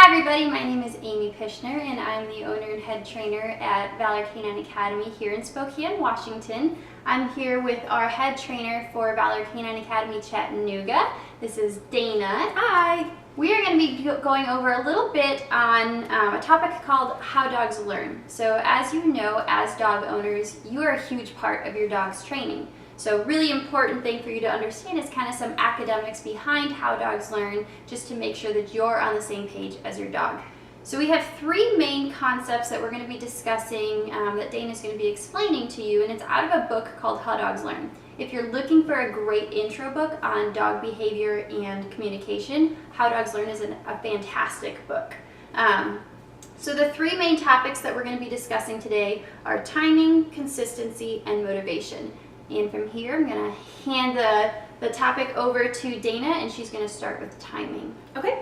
everybody, my name is Amy Pishner and I'm the owner and head trainer at Valor Canine Academy here in Spokane, Washington. I'm here with our head trainer for Valor Canine Academy Chattanooga. This is Dana. Hi! We are going to be going over a little bit on a topic called how dogs learn. So as you know, as dog owners, you are a huge part of your dog's training. So really important thing for you to understand is kind of some academics behind how dogs learn, just to make sure that you're on the same page as your dog. So we have three main concepts that we're going to be discussing that Dana's going to be explaining to you, and it's out of a book called How Dogs Learn. If you're looking for a great intro book on dog behavior and communication, How Dogs Learn is a fantastic book. So the three main topics that we're going to be discussing today are timing, consistency, and motivation. And from here, I'm going to hand the topic over to Dana, and she's going to start with timing. Okay.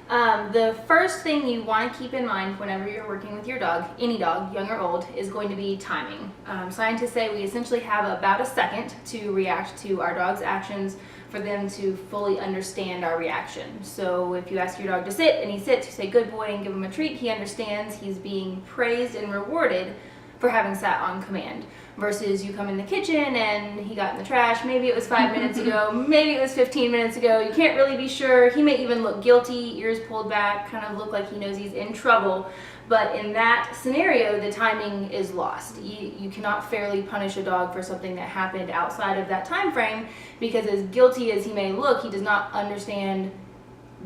The first thing you want to keep in mind whenever you're working with your dog, any dog, young or old, is going to be timing. Scientists say we essentially have about a second to react to our dog's actions for them to fully understand our reaction. So if you ask your dog to sit and he sits, you say good boy and give him a treat, he understands he's being praised and rewarded for having sat on command. Versus you come in the kitchen and he got in the trash, maybe it was 5 minutes ago, maybe it was 15 minutes ago, you can't really be sure. He may even look guilty, ears pulled back, kind of look like he knows he's in trouble. But in that scenario, the timing is lost. You cannot fairly punish a dog for something that happened outside of that time frame, because as guilty as he may look, he does not understand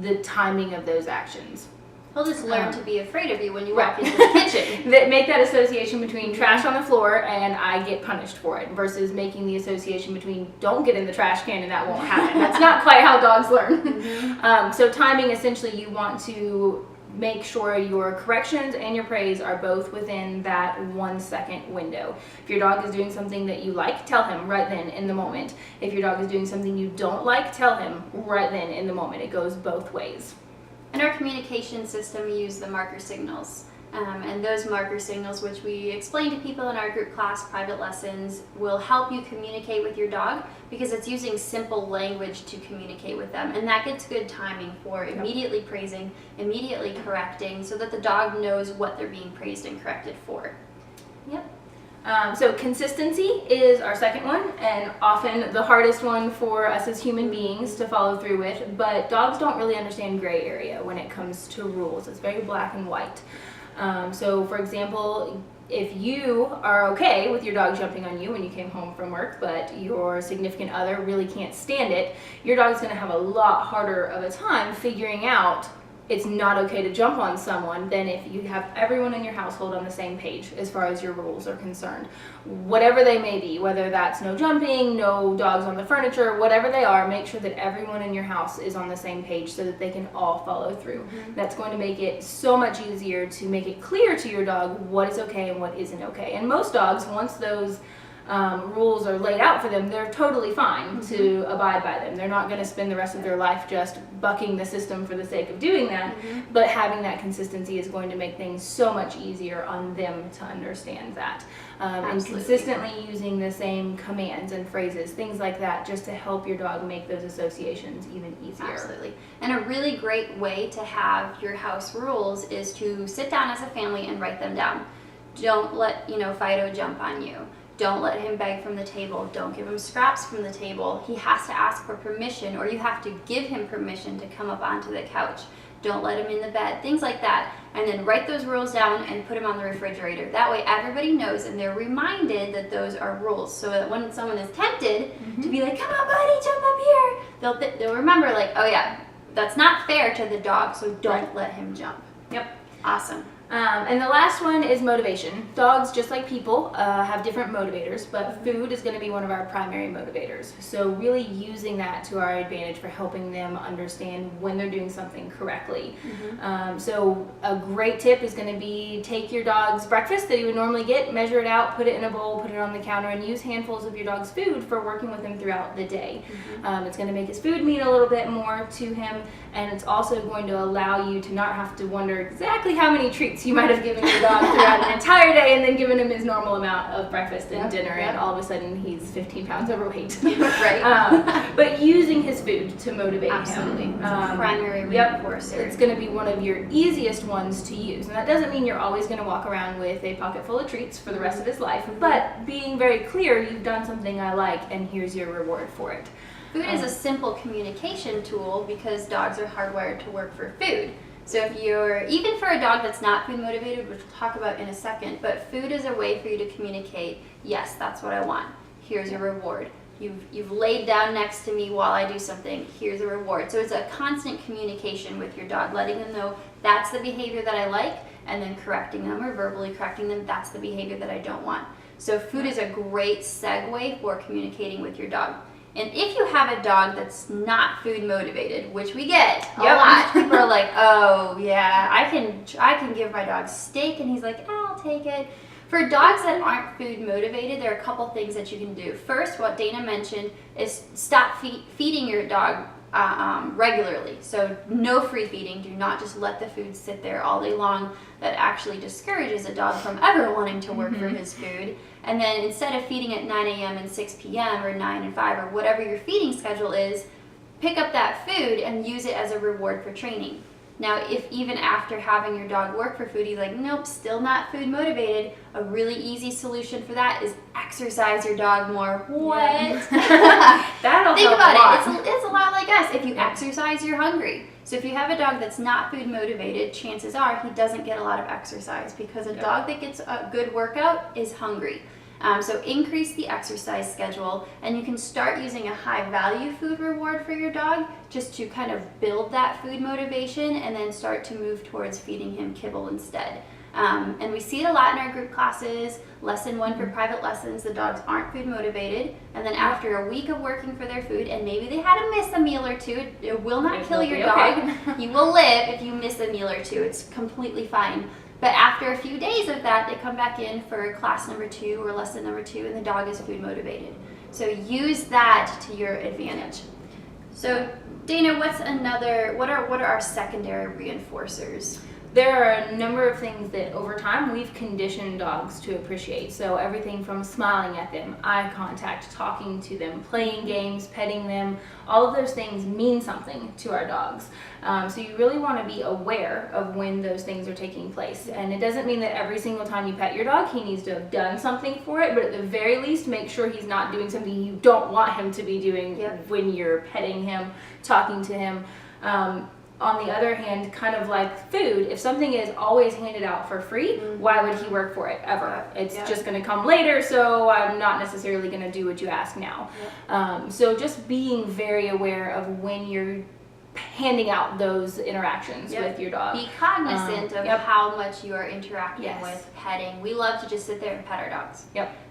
the timing of those actions. He'll just learn to be afraid of you when you walk into the kitchen. That make that association between trash on the floor and I get punished for it, versus making the association between don't get in the trash can and that won't happen. That's not quite how dogs learn. Mm-hmm. So timing, essentially, you want to make sure your corrections and your praise are both within that 1 second window. If your dog is doing something that you like, tell him right then in the moment. If your dog is doing something you don't like, tell him right then in the moment. It goes both ways. In our communication system, we use the marker signals. And those marker signals, which we explain to people in our group class private lessons, will help you communicate with your dog, because it's using simple language to communicate with them. And that gets good timing for immediately praising, immediately correcting, so that the dog knows what they're being praised and corrected for. Yep. So consistency is our second one, and often the hardest one for us as human beings to follow through with, but dogs don't really understand gray area when it comes to rules. It's very black and white. So for example, if you are okay with your dog jumping on you when you came home from work, but your significant other really can't stand it, your dog's going to have a lot harder of a time figuring out it's not okay to jump on someone than if you have everyone in your household on the same page as far as your rules are concerned. Whatever they may be, whether that's no jumping, no dogs on the furniture, whatever they are, make sure that everyone in your house is on the same page so that they can all follow through. Mm-hmm. That's going to make it so much easier to make it clear to your dog what is okay and what isn't okay. And most dogs, once those rules are laid out for them, they're totally fine to abide by them. They're not going to spend the rest of their life just bucking the system for the sake of doing that, but having that consistency is going to make things so much easier on them to understand that. And consistently using the same commands and phrases, things like that, just to help your dog make those associations even easier. Absolutely. And a really great way to have your house rules is to sit down as a family and write them down. Don't let, Fido jump on you. Don't let him beg from the table. Don't give him scraps from the table. He has to ask for permission, or you have to give him permission to come up onto the couch. Don't let him in the bed, things like that. And then write those rules down and put them on the refrigerator. That way everybody knows and they're reminded that those are rules, so that when someone is tempted to be like, come on buddy, jump up here, they'll remember, like, oh yeah, that's not fair to the dog, so don't let him jump. Yep. Awesome. And the last one is motivation. Dogs, just like people, have different motivators, but food is going to be one of our primary motivators. So really using that to our advantage for helping them understand when they're doing something correctly. So a great tip is going to be take your dog's breakfast that he would normally get, measure it out, put it in a bowl, put it on the counter, and use handfuls of your dog's food for working with him throughout the day. It's going to make his food mean a little bit more to him, and it's also going to allow you to not have to wonder exactly how many treats treats. You might have given your dog throughout an entire day and then given him his normal amount of breakfast and dinner, and all of a sudden he's 15 pounds overweight. Right. But using his food to motivate Absolutely. him. Primary reinforcer. It's going to be one of your easiest ones to use. And that doesn't mean you're always going to walk around with a pocket full of treats for the rest of his life, but being very clear, you've done something I like and here's your reward for it. Food is a simple communication tool because dogs are hardwired to work for food. So if you're, even for a dog that's not food motivated, which we'll talk about in a second, but food is a way for you to communicate, yes, that's what I want. Here's your reward. You've laid down next to me while I do something, here's a reward. So it's a constant communication with your dog, letting them know that's the behavior that I like, and then correcting them or verbally correcting them, that's the behavior that I don't want. So food is a great segue for communicating with your dog. And if you have a dog that's not food motivated, which we get a lot, people are like, oh yeah, I can give my dog steak, and he's like, I'll take it. For dogs that aren't food motivated, there are a couple things that you can do. First, what Dana mentioned is stop feeding your dog regularly. So no free feeding. Do not just let the food sit there all day long. That actually discourages a dog from ever wanting to work for his food. And then instead of feeding at 9 a.m. and 6 p.m. or 9 and 5 or whatever your feeding schedule is, pick up that food and use it as a reward for training. Now, if even after having your dog work for food, he's like, nope, still not food motivated, a really easy solution for that is exercise your dog more. What? That'll Think help about a lot. it. It's a lot like us. If you exercise, you're hungry. So if you have a dog that's not food motivated, chances are he doesn't get a lot of exercise because a dog that gets a good workout is hungry. So increase the exercise schedule, and you can start using a high value food reward for your dog just to kind of build that food motivation and then start to move towards feeding him kibble instead. And we see it a lot in our group classes. Lesson 1 for private lessons, the dogs aren't food motivated, and then after a week of working for their food, and maybe they had to miss a meal or two, it will not kill your dog. You will live if you miss a meal or two. It's completely fine. But after a few days of that, they come back in for class number 2 or lesson number 2, and the dog is food motivated. So use that to your advantage. So Dana, what are our secondary reinforcers? There are a number of things that over time we've conditioned dogs to appreciate. So everything from smiling at them, eye contact, talking to them, playing games, petting them, all of those things mean something to our dogs. So you really want to be aware of when those things are taking place. And it doesn't mean that every single time you pet your dog, he needs to have done something for it, but at the very least, make sure he's not doing something you don't want him to be doing when you're petting him, talking to him. On the other hand, kind of like food, if something is always handed out for free, why would he work for it ever? It's just going to come later, so I'm not necessarily going to do what you ask now. So just being very aware of when you're handing out those interactions with your dog. Be cognizant of how much you are interacting with petting. We love to just sit there and pet our dogs.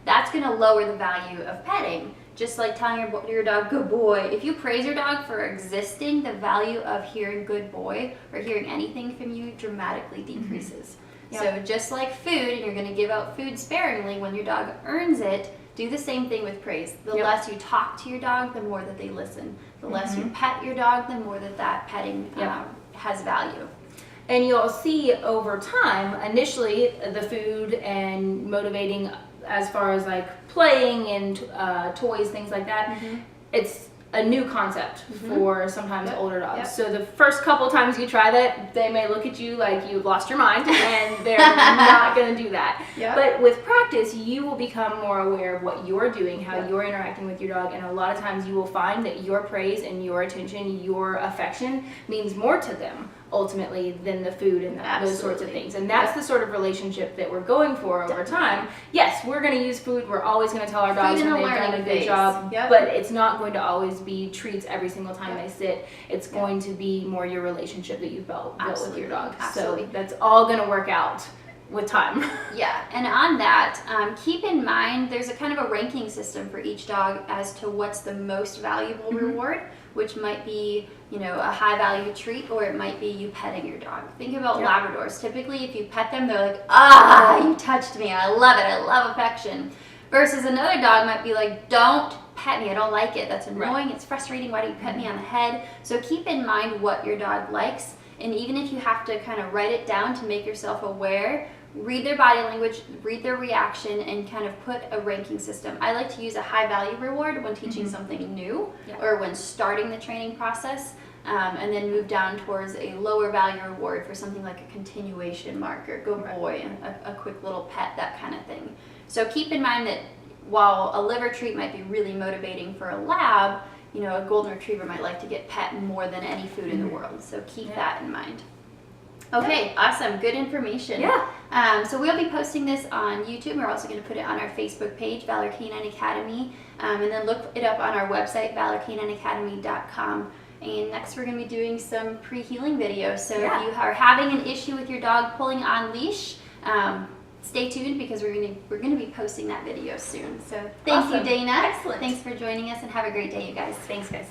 That's going to lower the value of petting. Just like telling your dog, good boy. If you praise your dog for existing, the value of hearing good boy or hearing anything from you dramatically decreases. So just like food, and you're going to give out food sparingly, when your dog earns it, do the same thing with praise. The less you talk to your dog, the more that they listen. The less you pet your dog, the more that petting has value. And you'll see over time, initially, the food and motivating as far as like playing and toys, things like that, it's a new concept for sometimes older dogs. So the first couple times you try that, they may look at you like you've lost your mind and they're not going to do that. But with practice, you will become more aware of what you're doing, how you're interacting with your dog, and a lot of times you will find that your praise and your attention, your affection means more to them ultimately than the food and those sorts of things. And that's the sort of relationship that we're going for over time. Yes, we're going to use food. We're always going to tell our dogs when they've done a good job, but it's not going to always be treats every single time they sit. It's going to be more your relationship that you've built with your dog. So that's all going to work out with time. And on that, keep in mind there's a kind of a ranking system for each dog as to what's the most valuable reward, which might be, you know, a high value treat, or it might be you petting your dog. Think about Labradors. Typically, if you pet them, they're like, ah, you touched me, I love it, I love affection. Versus another dog might be like, don't pet me, I don't like it, that's annoying, it's frustrating, why do you pet me on the head? So keep in mind what your dog likes. And even if you have to kind of write it down to make yourself aware, read their body language, read their reaction, and kind of put a ranking system. I like to use a high value reward when teaching something new or when starting the training process, and then move down towards a lower value reward for something like a continuation marker, good boy, a quick little pet, that kind of thing. So keep in mind that while a liver treat might be really motivating for a lab, you know, a golden retriever might like to get pet more than any food in the world. So keep that in mind. Okay, awesome. Good information. Yeah. So we'll be posting this on YouTube. We're also going to put it on our Facebook page, Valor Canine Academy, and then look it up on our website, valorcanineacademy.com. And next we're going to be doing some pre-healing videos. So if you are having an issue with your dog pulling on leash, stay tuned because we're going to be posting that video soon. So thank you, Dana. Excellent. Thanks for joining us and have a great day, you guys. Thanks, guys.